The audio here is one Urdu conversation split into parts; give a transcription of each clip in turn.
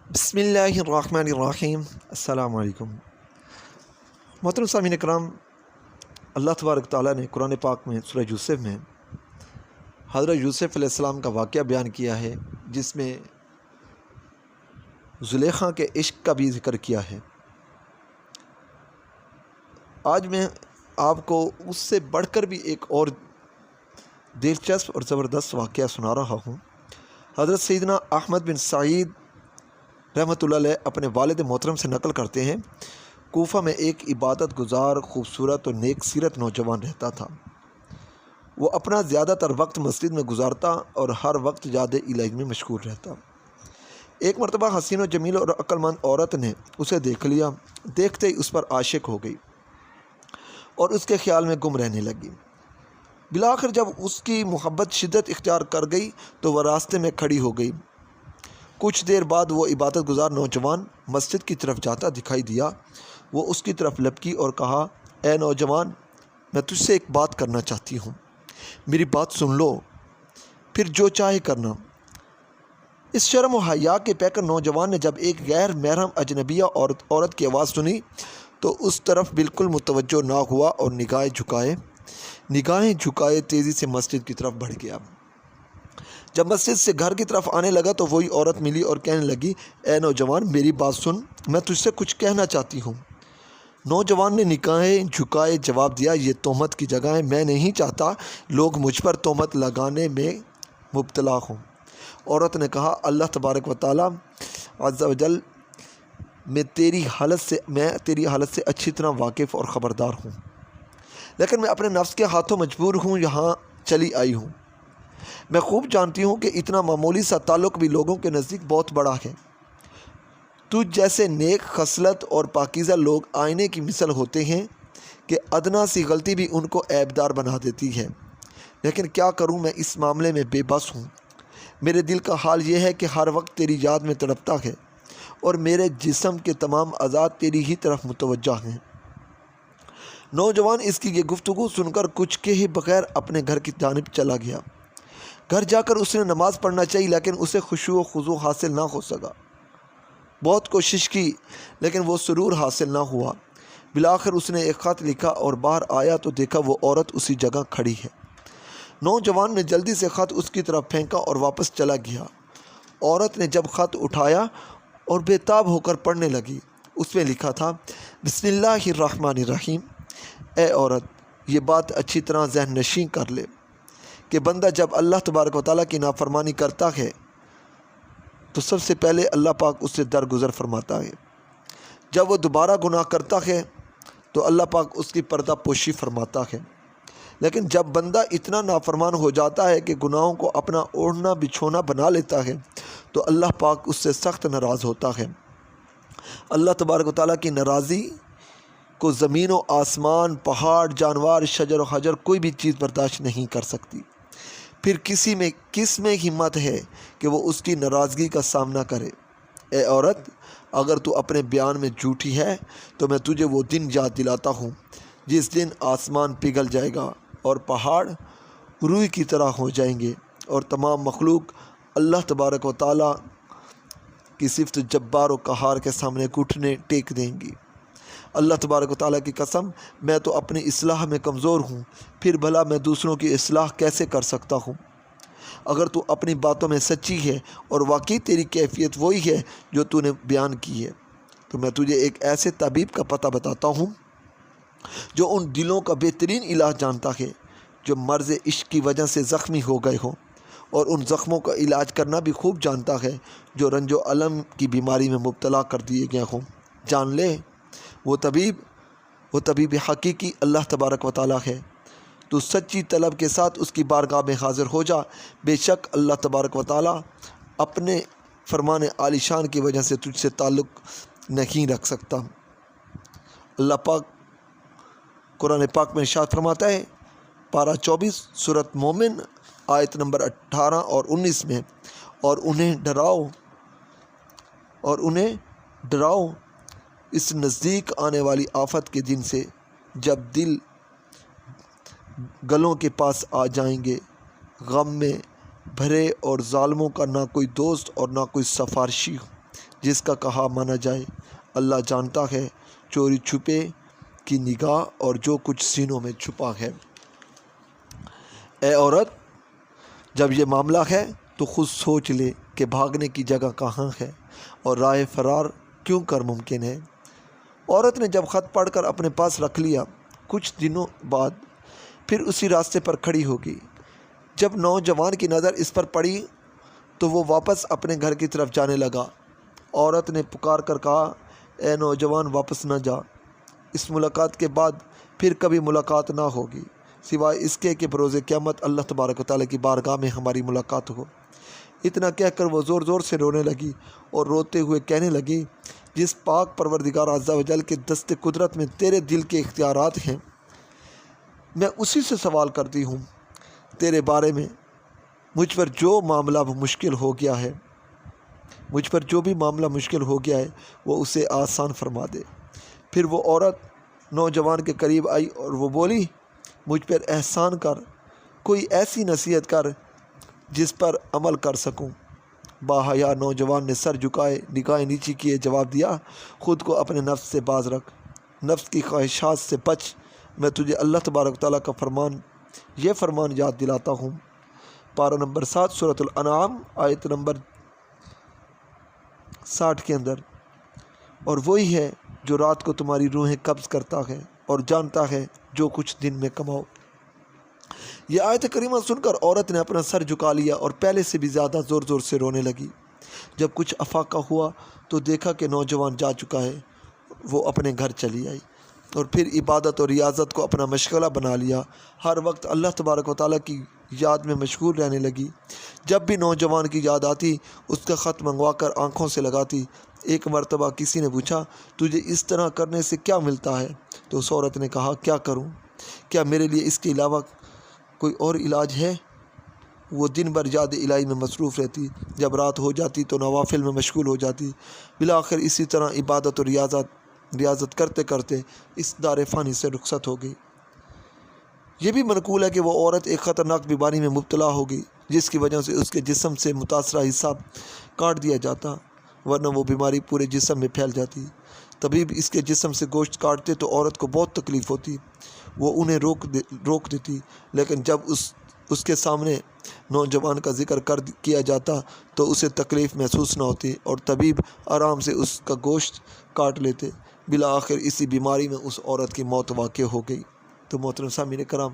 بسم اللہ الرحمن الرحیم۔ السلام علیکم محترم سامعین اکرام، اللہ تبارک تعالیٰ نے قرآن پاک میں سورہ یوسف میں حضرت یوسف علیہ السلام کا واقعہ بیان کیا ہے، جس میں زلیخا کے عشق کا بھی ذکر کیا ہے۔ آج میں آپ کو اس سے بڑھ کر بھی ایک اور دلچسپ اور زبردست واقعہ سنا رہا ہوں۔ حضرت سیدنا احمد بن سعید رحمۃ اللہ علیہ اپنے والد محترم سے نقل کرتے ہیں، کوفہ میں ایک عبادت گزار، خوبصورت اور نیک سیرت نوجوان رہتا تھا۔ وہ اپنا زیادہ تر وقت مسجد میں گزارتا اور ہر وقت یاد الہی میں مشغول رہتا۔ ایک مرتبہ حسین و جمیل اور عقل مند عورت نے اسے دیکھ لیا، دیکھتے ہی اس پر عاشق ہو گئی اور اس کے خیال میں گم رہنے لگی۔ بالآخر جب اس کی محبت شدت اختیار کر گئی تو وہ راستے میں کھڑی ہو گئی۔ کچھ دیر بعد وہ عبادت گزار نوجوان مسجد کی طرف جاتا دکھائی دیا۔ وہ اس کی طرف لپکی اور کہا، اے نوجوان، میں تجھ سے ایک بات کرنا چاہتی ہوں، میری بات سن لو، پھر جو چاہے کرنا۔ اس شرم و حیا کے پیکر نوجوان نے جب ایک غیر محرم اجنبیہ عورت کی آواز سنی تو اس طرف بالکل متوجہ نہ ہوا اور نگاہیں جھکائے تیزی سے مسجد کی طرف بڑھ گیا۔ جب مسجد سے گھر کی طرف آنے لگا تو وہی عورت ملی اور کہنے لگی، اے نوجوان، میری بات سن، میں تجھ سے کچھ کہنا چاہتی ہوں۔ نوجوان نے نگاہیں جھکائے جواب دیا، یہ تہمت کی جگہ ہے، میں نہیں چاہتا لوگ مجھ پر تہمت لگانے میں مبتلا ہوں۔ عورت نے کہا، اللہ تبارک و تعالیٰ عز و جل میں تیری حالت سے اچھی طرح واقف اور خبردار ہوں، لیکن میں اپنے نفس کے ہاتھوں مجبور ہوں یہاں چلی آئی ہوں۔ میں خوب جانتی ہوں کہ اتنا معمولی سا تعلق بھی لوگوں کے نزدیک بہت بڑا ہے۔ تجھ جیسے نیک خصلت اور پاکیزہ لوگ آئینے کی مثل ہوتے ہیں کہ ادنا سی غلطی بھی ان کو عیبدار بنا دیتی ہے، لیکن کیا کروں، میں اس معاملے میں بے بس ہوں۔ میرے دل کا حال یہ ہے کہ ہر وقت تیری یاد میں تڑپتا ہے اور میرے جسم کے تمام اعضاء تیری ہی طرف متوجہ ہیں۔ نوجوان اس کی یہ گفتگو سن کر کچھ کہے بغیر اپنے گھر کی جانب چلا گیا۔ گھر جا کر اس نے نماز پڑھنا چاہی، لیکن اسے خشوع و خضوع حاصل نہ ہو سکا۔ بہت کوشش کی لیکن وہ سرور حاصل نہ ہوا۔ بالآخر اس نے ایک خط لکھا اور باہر آیا تو دیکھا وہ عورت اسی جگہ کھڑی ہے۔ نوجوان نے جلدی سے خط اس کی طرف پھینکا اور واپس چلا گیا۔ عورت نے جب خط اٹھایا اور بے تاب ہو کر پڑھنے لگی، اس میں لکھا تھا، بسم اللہ الرحمن الرحیم۔ اے عورت، یہ بات اچھی طرح ذہن نشین کر لے کہ بندہ جب اللہ تبارک و تعالیٰ کی نافرمانی کرتا ہے تو سب سے پہلے اللہ پاک اس سے درگزر فرماتا ہے۔ جب وہ دوبارہ گناہ کرتا ہے تو اللہ پاک اس کی پردہ پوشی فرماتا ہے، لیکن جب بندہ اتنا نافرمان ہو جاتا ہے کہ گناہوں کو اپنا اوڑھنا بچھونا بنا لیتا ہے تو اللہ پاک اس سے سخت ناراض ہوتا ہے۔ اللہ تبارک و تعالیٰ کی ناراضی کو زمین و آسمان، پہاڑ، جانور، شجر و حجر کوئی بھی چیز برداشت نہیں کر سکتی۔ پھر کس میں ہمت ہے کہ وہ اس کی ناراضگی کا سامنا کرے؟ اے عورت، اگر تو اپنے بیان میں جھوٹی ہے تو میں تجھے وہ دن یاد دلاتا ہوں جس دن آسمان پگھل جائے گا اور پہاڑ روئی کی طرح ہو جائیں گے اور تمام مخلوق اللہ تبارک و تعالیٰ کی صفت جبار و قہار کے سامنے گھٹنے ٹیک دیں گی۔ اللہ تبارک و تعالیٰ کی قسم، میں تو اپنی اصلاح میں کمزور ہوں، پھر بھلا میں دوسروں کی اصلاح کیسے کر سکتا ہوں؟ اگر تو اپنی باتوں میں سچی ہے اور واقعی تیری کیفیت وہی ہے جو تو نے بیان کی ہے تو میں تجھے ایک ایسے طبیب کا پتہ بتاتا ہوں جو ان دلوں کا بہترین علاج جانتا ہے جو مرض عشق کی وجہ سے زخمی ہو گئے ہوں، اور ان زخموں کا علاج کرنا بھی خوب جانتا ہے جو رنج و الم کی بیماری میں مبتلا کر دیے گئے ہوں۔ جان لے، وہ طبیب حقیقی اللہ تبارک و تعالیٰ ہے۔ تو سچی طلب کے ساتھ اس کی بارگاہ میں حاضر ہو جا، بے شک اللہ تبارک و تعالیٰ اپنے فرمان عالی شان کی وجہ سے تجھ سے تعلق نہیں رکھ سکتا۔ اللہ پاک قرآن پاک میں ارشاد فرماتا ہے، پارہ 24 سورۃ مومن آیت نمبر 18 اور 19 میں، اور انہیں ڈراؤ اس نزدیک آنے والی آفت کے دن سے جب دل گلوں کے پاس آ جائیں گے، غم میں بھرے اور ظالموں کا نہ کوئی دوست اور نہ کوئی سفارشی، جس کا کہا مانا جائے۔ اللہ جانتا ہے چوری چھپے کی نگاہ اور جو کچھ سینوں میں چھپا ہے۔ اے عورت، جب یہ معاملہ ہے تو خود سوچ لے کہ بھاگنے کی جگہ کہاں ہے اور راہ فرار کیوں کر ممکن ہے۔ عورت نے جب خط پڑھ کر اپنے پاس رکھ لیا، کچھ دنوں بعد پھر اسی راستے پر کھڑی ہو گئی۔ جب نوجوان کی نظر اس پر پڑی تو وہ واپس اپنے گھر کی طرف جانے لگا۔ عورت نے پکار کر کہا، اے نوجوان، واپس نہ جا، اس ملاقات کے بعد پھر کبھی ملاقات نہ ہوگی سوائے اس کے کہ بروز قیامت اللہ تبارک و تعالیٰ کی بارگاہ میں ہماری ملاقات ہو۔ اتنا کہہ کر وہ زور زور سے رونے لگی اور روتے ہوئے کہنے لگی، جس پاک پروردگار عز و جل کے دست قدرت میں تیرے دل کے اختیارات ہیں، میں اسی سے سوال کرتی ہوں تیرے بارے میں مجھ پر جو معاملہ مشکل ہو گیا ہے، مجھ پر جو بھی معاملہ مشکل ہو گیا ہے وہ اسے آسان فرما دے۔ پھر وہ عورت نوجوان کے قریب آئی اور وہ بولی، مجھ پر احسان کر، کوئی ایسی نصیحت کر جس پر عمل کر سکوں۔ باحیا نوجوان نے سر جھکائے، نگاہیں نیچی کیے جواب دیا، خود کو اپنے نفس سے باز رکھ، نفس کی خواہشات سے بچ، میں تجھے اللہ تبارک تعالیٰ کا یہ فرمان یاد دلاتا ہوں۔ پارہ نمبر 7 سورۃ الانعام آیت نمبر 60 کے اندر، اور وہی ہے جو رات کو تمہاری روحیں قبض کرتا ہے اور جانتا ہے جو کچھ دن میں کماؤ۔ یہ آیت کریمہ سن کر عورت نے اپنا سر جھکا لیا اور پہلے سے بھی زیادہ زور زور سے رونے لگی۔ جب کچھ افاقہ ہوا تو دیکھا کہ نوجوان جا چکا ہے، وہ اپنے گھر چلی آئی اور پھر عبادت اور ریاضت کو اپنا مشغلہ بنا لیا۔ ہر وقت اللہ تبارک و تعالیٰ کی یاد میں مشغول رہنے لگی۔ جب بھی نوجوان کی یاد آتی اس کا خط منگوا کر آنکھوں سے لگاتی۔ ایک مرتبہ کسی نے پوچھا، تجھے اس طرح کرنے سے کیا ملتا ہے؟ تو اس عورت نے کہا، کیا کروں؟ کیا میرے لیے اس کے علاوہ کوئی اور علاج ہے؟ وہ دن بھر یاد الہی میں مصروف رہتی، جب رات ہو جاتی تو نوافل میں مشغول ہو جاتی۔ بالآخر اسی طرح عبادت اور ریاضت کرتے کرتے اس دار فانی سے رخصت ہو گئی۔ یہ بھی منقول ہے کہ وہ عورت ایک خطرناک بیماری میں مبتلا ہو گئی، جس کی وجہ سے اس کے جسم سے متاثرہ حصہ کاٹ دیا جاتا، ورنہ وہ بیماری پورے جسم میں پھیل جاتی۔ طبیب اس کے جسم سے گوشت کاٹتے تو عورت کو بہت تکلیف ہوتی، وہ انہیں روک دیتی، لیکن جب اس کے سامنے نوجوان کا ذکر کیا جاتا تو اسے تکلیف محسوس نہ ہوتی اور طبیب آرام سے اس کا گوشت کاٹ لیتے۔ بالآخر اسی بیماری میں اس عورت کی موت واقع ہو گئی۔ تو محترم سامعین کرام،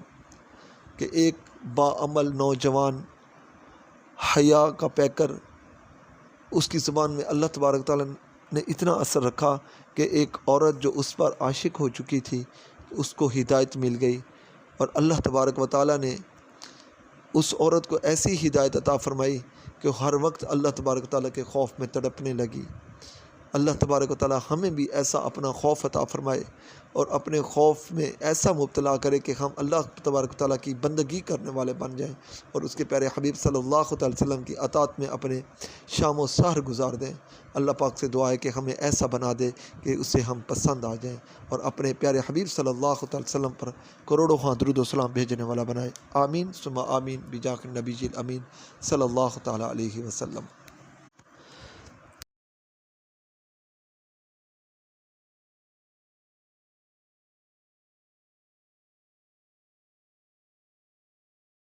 کہ ایک باعمل نوجوان حیا کا پیکر، اس کی زبان میں اللہ تبارک تعالیٰ نے اتنا اثر رکھا کہ ایک عورت جو اس پر عاشق ہو چکی تھی اس کو ہدایت مل گئی، اور اللہ تبارک و تعالیٰ نے اس عورت کو ایسی ہدایت عطا فرمائی کہ ہر وقت اللہ تبارک و تعالیٰ کے خوف میں تڑپنے لگی۔ اللہ تبارک و تعالیٰ ہمیں بھی ایسا اپنا خوف عطا فرمائے اور اپنے خوف میں ایسا مبتلا کرے کہ ہم اللہ تبارک و تعالیٰ کی بندگی کرنے والے بن جائیں اور اس کے پیارے حبیب صلی اللہ علیہ وسلم کی اطاعت میں اپنے شام و سحر گزار دیں۔ اللہ پاک سے دعا ہے کہ ہمیں ایسا بنا دے کہ اسے ہم پسند آ جائیں اور اپنے پیارے حبیب صلی اللہ علیہ وسلم پر کروڑوں درود و سلام بھیجنے والا بنائے۔ آمین ثم آمین بجاہ النبی الامین صلی اللہ تعالیٰ علیہ وسلم۔